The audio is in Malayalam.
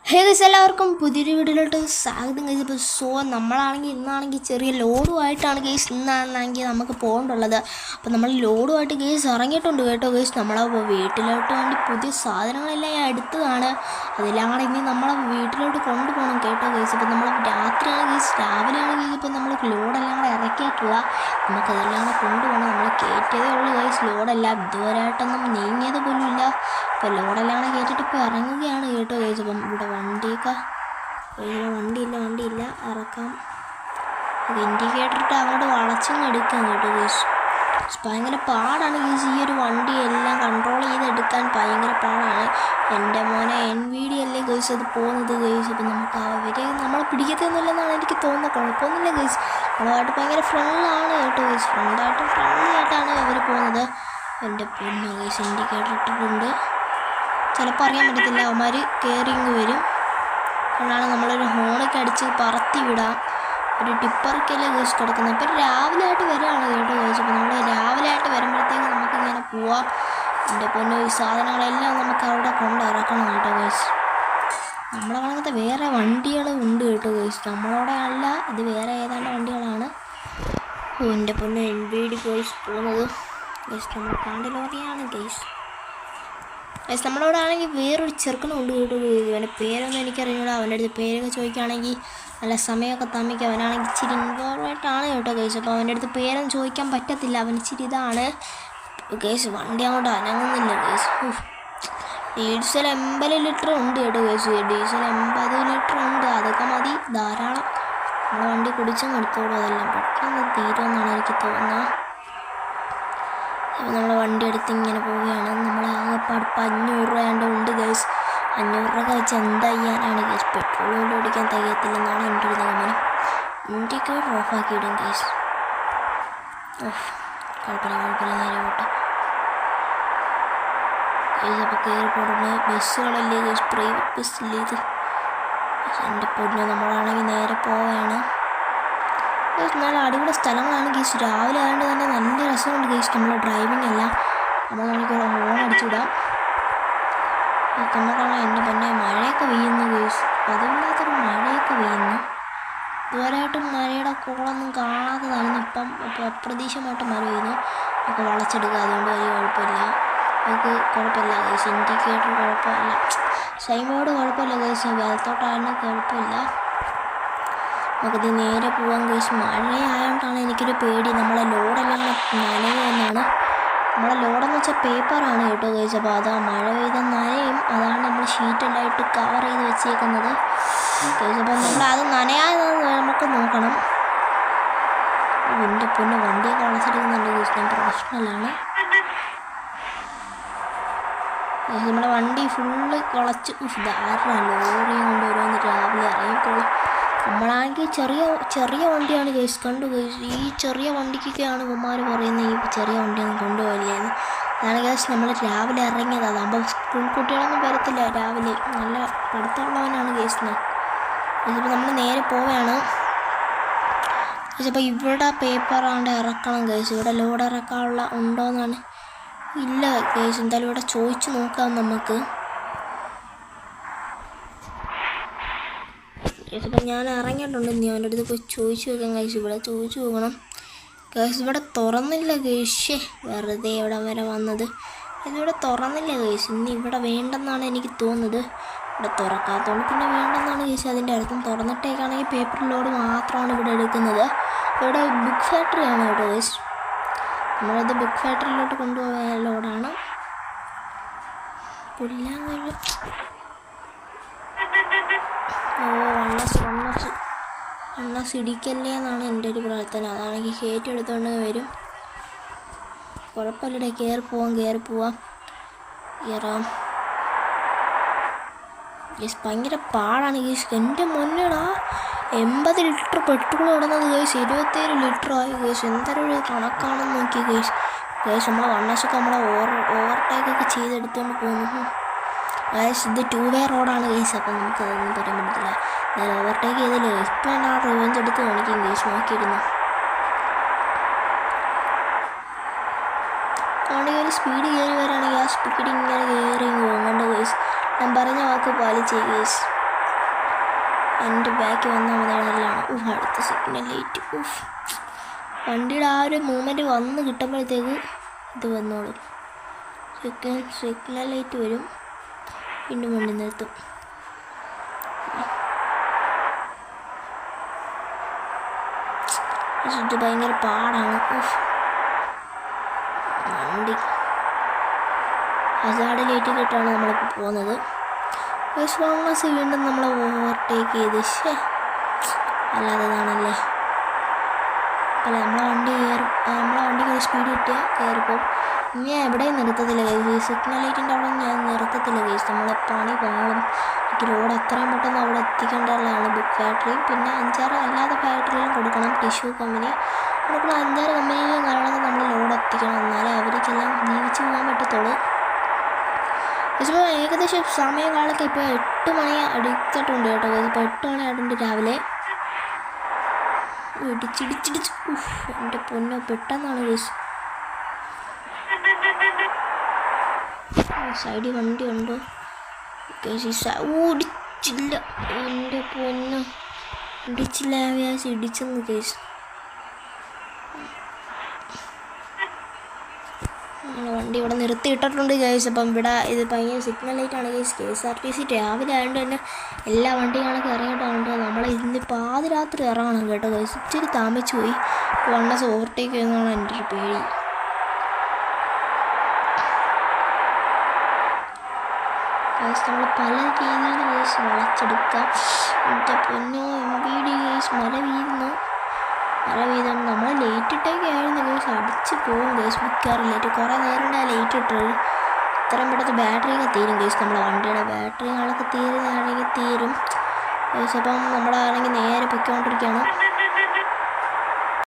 ഹേ ഗൈസ്, എല്ലാവർക്കും പുതിയൊരു വീഡിയോയിലോട്ട് സ്വാഗതം. ഗൈസ്, ഇപ്പോൾ നമ്മളാണെങ്കിൽ ഇന്നാണെങ്കിൽ ചെറിയ ലോഡുമായിട്ടാണ് ഗൈസ് ഇന്നാണെങ്കിൽ നമുക്ക് പോകേണ്ടുള്ളത്. അപ്പോൾ നമ്മൾ ലോഡുമായിട്ട് ഗൈസ് ഇറങ്ങിയിട്ടുണ്ട് കേട്ടോ ഗൈസ്. നമ്മളെ വീട്ടിലോട്ട് വേണ്ടി പുതിയ സാധനങ്ങളെല്ലാം എടുത്തതാണ്. അതെല്ലാം കൂടെ ഇനി നമ്മളെ വീട്ടിലോട്ട് കൊണ്ടുപോകണം കേട്ടോ ഗൈസ്. ഇപ്പോൾ നമ്മൾ രാത്രിയാണ് ഗൈസ്, രാവിലെയാണ് ഗൈസ് ഇപ്പോൾ നമ്മൾ ലോഡെല്ലാം കൂടെ ഇറക്കിയിട്ടുള്ള നമുക്കതെല്ലാം കൂടെ കൊണ്ടുപോകണം. നമ്മൾ കയറ്റിയതേ ഉള്ളൂ ഗൈസ്, ലോഡെല്ലാം ഇതുവരെയായിട്ടൊന്നും നീങ്ങിയത് പോലും ഇല്ല. ഇപ്പോൾ ലോഡെല്ലാം കൂടെ കയറ്റിയിട്ട് ഇപ്പോൾ ഇറങ്ങുകയാണ് കേട്ടോ ഗൈസ്. അപ്പം ഇവിടെ വണ്ടിയില്ല ഇറക്കാം. ഇൻഡിക്കേറ്ററിട്ട് അങ്ങോട്ട് വളച്ചങ്ങ് എടുക്കാം കേട്ടോ ഗൈസ്. ഭയങ്കര പാടാണ് ഗൈസ്, ഈ ഒരു വണ്ടി എല്ലാം കൺട്രോൾ ചെയ്തെടുക്കാൻ ഭയങ്കര പാടാണ്. എൻ്റെ മോനെ NVIDIA അല്ലേ ഗൈസ് അത് പോകുന്നത് ഗൈസ്. അപ്പം നമുക്ക് നമ്മളെ പിടിക്കത്തൊന്നുമില്ലെന്നാണ് എനിക്ക് തോന്നുന്നത്. കുഴപ്പമൊന്നുമില്ല ഗൈസ്, നമ്മളുമായിട്ട് ഭയങ്കര ഫ്രണ്ട്ലാണ് കേട്ടോ ഗൈസ്. ഫ്രണ്ട്ലി ആയിട്ടാണ് അവർ പോകുന്നത്. എൻ്റെ പൊന്നു ഗൈസ്, ഇൻഡിക്കേറ്റർ ഇട്ടിട്ടുണ്ട്. ചിലപ്പോൾ അറിയാൻ പറ്റത്തില്ല, അവന്മാർ കയറിങ്ങ് വരും. അതുകൊണ്ടാണ് നമ്മളൊരു ഹോണൊക്കെ അടിച്ച് പറത്തി വിടാം. ഒരു ടിപ്പറൊക്കെയല്ലേ ഗൈസ് കിടക്കുന്നത്. ഇപ്പം രാവിലെ ആയിട്ട് വരികയാണ് കേട്ടോ ഗൈസ്. അപ്പോൾ നമ്മൾ രാവിലെ ആയിട്ട് വരുമ്പോഴത്തേക്ക് നമുക്കിങ്ങനെ പോവാം. എൻ്റെ പൊന്നു ഈ സാധനങ്ങളെല്ലാം നമുക്ക് അവിടെ കൊണ്ടിറക്കണം കേട്ടോ ഗൈസ്. നമ്മളെ കണക്കത്തെ വേറെ വണ്ടികളും ഉണ്ട് കേട്ടോ ഗൈസ്. നമ്മളോടെ അല്ല, ഇത് വേറെ ഏതാണ്ട് വണ്ടികളാണ്. എൻ്റെ പൊന്നു NVIDIA ഗൈസ് പോകുന്നത് ഗൈസ്. നമ്മൾ കാണ്ടിലോറിയാണ് ഗൈസ്. നമ്മളോട് ആണെങ്കിൽ വേറൊരു ചെറുക്കനുണ്ട് കേട്ടോ. അവൻ്റെ പേരൊന്നും എനിക്കറിയില്ല. അവൻ്റെ അടുത്ത് പേരൊക്കെ ചോദിക്കുകയാണെങ്കിൽ നല്ല സമയമൊക്കെ തമ്മിക്കുക. അവനാണെങ്കിൽ ഇച്ചിരി ഇൻവോൾവായിട്ടാണ് കേട്ടോ ഗൈസ്. അപ്പോൾ അവൻ്റെ അടുത്ത് പേരൊന്നും ചോദിക്കാൻ പറ്റത്തില്ല. അവൻ ഇച്ചിരി ഇതാണ് ഗൈസ്. വണ്ടി അങ്ങോട്ട് അനങ്ങുന്നില്ല ഗൈസ്. ഡീസൽ 80 ലിറ്റർ ഉണ്ട് കേട്ടോ ഗൈസ്. ഡീസൽ 80 ലിറ്റർ ഉണ്ട്. അതൊക്കെ മതി, ധാരാളം. നമ്മുടെ വണ്ടി കുടിച്ചും എടുത്തോളൂ. അതെല്ലാം പെട്ടെന്ന് തീരുമെന്നാണ് എനിക്ക് തോന്നുന്നത്. അപ്പോൾ നമ്മൾ വണ്ടി എടുത്ത് ഇങ്ങനെ പോവുകയാണ്. നമ്മൾ ആകെപ്പാട് 500 രൂപ ഉണ്ട് ഗൈസ്. 500 രൂപ വെച്ച് എന്താ ചെയ്യാനാണ് ഗൈസ്? പെട്രോൾ കൊണ്ട് ഓടിക്കാൻ തികയത്തില്ലെന്നാണ് എൻ്റെ ഒരു നിഗമനം. ഇൻഡിക്കേറ്റർ ഓഫാക്കിയിടും ഗൈസ്. കുഴപ്പമില്ല, നേരെ പോട്ടെ ഗൈസ്. അപ്പോൾ കയറി പോടുന്നത് ബസ്സുകളല്ലേ ഗൈസ്, പ്രൈവറ്റ് ബസ്സില്ലേ ഇത്. എൻ്റെ പൊന്നു, നമ്മളാണെങ്കിൽ നേരെ പോവുകയാണ്. നല്ല അടിപൊളി സ്ഥലങ്ങളാണ് ഗൈസ്. രാവിലെ ആയതുകൊണ്ട് തന്നെ നല്ല രസമുണ്ട് ഗൈസ്. നമ്മളെ ഡ്രൈവിംഗ് എല്ലാം നമുക്ക് ഹോൺ അടിച്ചിടാം. നമുക്കാണ് എൻ്റെ പൊന്നെ മഴയൊക്കെ പെയ്യുന്നു ഗൈസ്. അതില്ലാത്തൊരു മഴയൊക്കെ പെയ്യുന്നു. ഇതുവരെയായിട്ടും മഴയുടെ കോളൊന്നും കാണാത്തതായിരുന്നു. ഇപ്പം അപ്രതീക്ഷിതമായിട്ട് മഴ പെയ്യുന്നു. നമുക്ക് വളച്ചെടുക്കുക, അതുകൊണ്ട് വലിയ കുഴപ്പമില്ല. നമുക്ക് കുഴപ്പമില്ല ഗൈസ്. ഇൻഡിക്കേറ്റർ കുഴപ്പമില്ല, സൈൻ ബോർഡ് കുഴപ്പമില്ല ഗൈസ്. വലത്തോട്ടായിരുന്നു കുഴപ്പമില്ല. നമുക്കിത് നേരെ പോകാൻ ഗൈസ്. മഴയായതുകൊണ്ടാണ് എനിക്കൊരു പേടി. നമ്മളെ ലോഡെല്ലാം നനയുമെന്നാണ്. നമ്മളെ ലോഡെന്ന് വെച്ചാൽ പേപ്പറാണ് കേട്ടോ ഗൈസ്. അപ്പോൾ അതാ മഴ പെയ്ത നനയും. അതാണ് നമ്മൾ ഷീറ്റെല്ലാം ഇട്ട് കവർ ചെയ്ത് വെച്ചേക്കുന്നത് ഗൈസ്. അപ്പം നമ്മൾ അത് നനയാതെ നമുക്ക് നോക്കണം. എൻ്റെ പൊന്ന്, വണ്ടിയൊക്കെ വളച്ചെടുക്കുന്നുണ്ട് ഗൈസ്. ഞാൻ പ്രൊഫഷണലാണ്. നമ്മുടെ വണ്ടി ഫുള്ള് കുളച്ച് ധാരാളം ലോറിയും കൊണ്ട് ഓരോന്ന് രാവിലെ ഇറങ്ങിക്കോളും. നമ്മളാണെങ്കിൽ ചെറിയ വണ്ടിയാണ് ഗൈസ്. കണ്ടു ഗൈസ്, ഈ ചെറിയ വണ്ടിക്കൊക്കെയാണ് ഇവന്മാർ പറയുന്നത് ഈ ചെറിയ വണ്ടിയൊന്നും കൊണ്ടുപോകില്ലെന്ന്. അതാണ് ഗൈസ് നമ്മൾ രാവിലെ ഇറങ്ങിയത്. അതാകുമ്പോൾ സ്കൂൾ കുട്ടികളൊന്നും വരത്തില്ല രാവിലെ. നല്ല പഠിത്തമുള്ളവനാണ് ഗൈസ് ഞാൻ. ഇതിപ്പോൾ നമ്മൾ നേരെ പോവുകയാണ് ഗൈസ്. അപ്പോൾ ഇവിടെ പേപ്പറാണ്ട് ഇറക്കണം ഗൈസ്. ഇവിടെ ലോഡ് ഇറക്കാനുള്ള ഉണ്ടോയെന്നാണ്. ഇല്ല ഗൈസ്, എന്തായാലും ഇവിടെ ചോദിച്ചു നോക്കാം നമുക്ക്. അപ്പം ഞാൻ ഇറങ്ങിയിട്ടുണ്ട്. നീ അവൻ്റെ അടുത്ത് പോയി ചോദിച്ചു നോക്കാം ഗൈസ്. ഇവിടെ ചോദിച്ചു നോക്കണം ഗൈസ്. ഇവിടെ തുറന്നില്ല ഗൈസ്. വെറുതെ ഇവിടെ വരെ വന്നത്. ഇതിവിടെ തുറന്നില്ല ഗൈസ്. ഇനി ഇവിടെ വേണ്ടെന്നാണ് എനിക്ക് തോന്നുന്നത്. ഇവിടെ തുറക്കാത്തതുകൊണ്ട് പിന്നെ വേണ്ടെന്നാണ് ഗൈസ് അതിൻ്റെ അർത്ഥം. തുറന്നിട്ടേക്കാണെങ്കിൽ പേപ്പർ ലോഡ് മാത്രമാണ് ഇവിടെ എടുക്കുന്നത്. ഇവിടെ ബുക്ക് ഫാക്ടറിയാണ് കേട്ടോ ഗൈസ്. നമ്മളിത് ബുക്ക് ഫാക്ടറിയിലോട്ട് കൊണ്ടുപോയ ലോഡാണ്. പുല്ലാങ്കഴി വണ്ണസ് ഇടിക്കല്ലേ എന്നാണ് എൻ്റെ ഒരു പ്രാർത്ഥന. അതാണെങ്കിൽ കയറ്റി എടുത്തുകൊണ്ട് വരും. കുഴപ്പമില്ലടേ, കയറി പോവാം. കയറാം ഗൈസ്. ഭയങ്കര പാടാണ് ഗൈസ്. എൻ്റെ മുന്നേടാ 80 ലിറ്റർ പെട്രോൾ ഇടുന്നത് ഗൈസ്. 27 ലിറ്റർ ആയി ഗൈസ്. എന്തൊരു കണക്കാണെന്ന് നോക്കി ഗൈസ്. നമ്മളെ വണ്ണസൊക്കെ നമ്മളെ ഓവർടേക്കൊക്കെ ചെയ്തെടുത്തുകൊണ്ട് പോകുന്നു ഗൈസ്. ഇത് 2 വേ റോഡാണ് ഗൈസ്. അപ്പം നമുക്കതൊന്നും പറയാൻ പറ്റത്തില്ല. ഞാൻ ഓവർടേക്ക് ചെയ്തില്ല ഗൈസ്. ഇപ്പം ആ റിവെഞ്ച് എടുത്ത് കാണിക്കും ഗൈസ്. നോക്കിയിരുന്നു ആണെങ്കിൽ ഒരു സ്പീഡ് കയറി വരാണെങ്കിൽ ആ സ്പീഡ് ഇങ്ങനെ കയറി പോകണ്ട ഗൈസ്. ഞാൻ പറഞ്ഞ വാക്ക് പാലിച്ചേ ഗൈസ്. എൻ്റെ ബാക്ക് വന്നാൽ മതി നല്ലതാണ്. അടുത്ത സിഗ്നൽ ലൈറ്റ്. വണ്ടിയുടെ ആ ഒരു മൂവ്മെൻറ്റ് വന്ന് കിട്ടുമ്പോഴത്തേക്ക് ഇത് വന്നോളും. സിഗ്നൽ ലൈറ്റ് വരും, വീണ്ടും വണ്ടി നിർത്തും. ഇത് ഭയങ്കര പാടാണ്. വണ്ടി ഹസാർഡ് ലൈറ്റ് കിട്ടാണ് നമ്മളിപ്പോൾ പോകുന്നത്. വാങ്ങാസ് വീണ്ടും നമ്മളെ ഓവർടേക്ക് ചെയ്ത് അല്ലാത്തതാണല്ലേ. അല്ല നമ്മളെ വണ്ടിക്ക് സ്പീഡ് കിട്ടിയാൽ കയറിപ്പോൾ ഞാൻ എവിടെയും നിർത്തത്തില്ല കേസ്. സിഗ്നൽ ലൈറ്റിൻ്റെ അവിടെ ഞാൻ നിർത്തത്തില്ല കേസ്. നമ്മളെ പണി പാളും. ലോഡ് എത്രയും പെട്ടെന്ന് അവിടെ എത്തിക്കേണ്ടതാണ്. ബുക്ക് ഫാക്ടറിയും പിന്നെ 5-6 അല്ലാത്ത ഫാക്ടറിയിലും കൊടുക്കണം. ടിഷ്യൂ കമ്പനി കൊടുക്കണം. 5-6 കമ്പനിയിലും കാരണം നമ്മൾ ലോഡ് എത്തിക്കണം. എന്നാലേ അവർക്കെല്ലാം ജീവിച്ച് പോകാൻ പറ്റത്തുള്ളൂ. ഇപ്പോൾ ഏകദേശം സമയകാലൊക്കെ ഇപ്പോൾ 8 മണി അടുത്തിട്ടുണ്ട് കേട്ടോ. ഇപ്പോൾ 8 മണി ആയിട്ടുണ്ട് രാവിലെ. ഇടിച്ചിടിച്ചിടിച്ച് എൻ്റെ പൊന്നോ പെട്ടെന്നാണ് കേസ്. സൈഡിൽ വണ്ടി ഉണ്ടോ ഓടിച്ചില്ല. എൻ്റെ പൊന്നോ ഇടിച്ചില്ല. വ്യാസം ഇടിച്ചെന്ന് കേസ്. വണ്ടി ഇവിടെ നിർത്തിയിട്ടിട്ടുണ്ട് കേസ്. അപ്പം ഇവിടെ ഇത് ഭയങ്കര സിഗ്നൽ ലൈറ്റാണ് കേസ്. KSRTC രാവിലെ ആയതുകൊണ്ട് തന്നെ എല്ലാ വണ്ടികളൊക്കെ ഇറങ്ങിയിട്ടുണ്ട്. നമ്മളെ ഇന്ന് പാതിരാത്രി ഇറങ്ങണം കേട്ടോ കേസ്. ഇച്ചിരി താമസിച്ച് പോയി. വണ്ണസ് ഓവർടേക്ക് ചെയ്യുന്നതാണ് എൻ്റെ ഒരു പേടി. നമ്മൾ പല രീതിയിൽ കേസ് വളച്ചെടുക്കാം. എൻ്റെ പൊന്നോ MVD കേസ് മല വീഴുന്നു. നമ്മൾ ലേറ്റ് ഇട്ടൊക്കെ ആയിരുന്നു കേസ്. അടിച്ച് പോകും കേസ്. മിക്കാറും ലേറ്റ് കുറേ നേരം ഉണ്ട് ആ ലേറ്റ് ഇട്ടത്. ഇത്രയും പെട്ടെന്ന് ബാറ്ററിയൊക്കെ തീരും കേസ്. നമ്മളെ വണ്ടിയുടെ ബാറ്ററികളൊക്കെ തീരുന്നതാണെങ്കിൽ തീരും കേസ്. അപ്പം നമ്മളാണെങ്കിൽ നേരെ പൊയ്ക്കൊണ്ടിരിക്കുകയാണ്.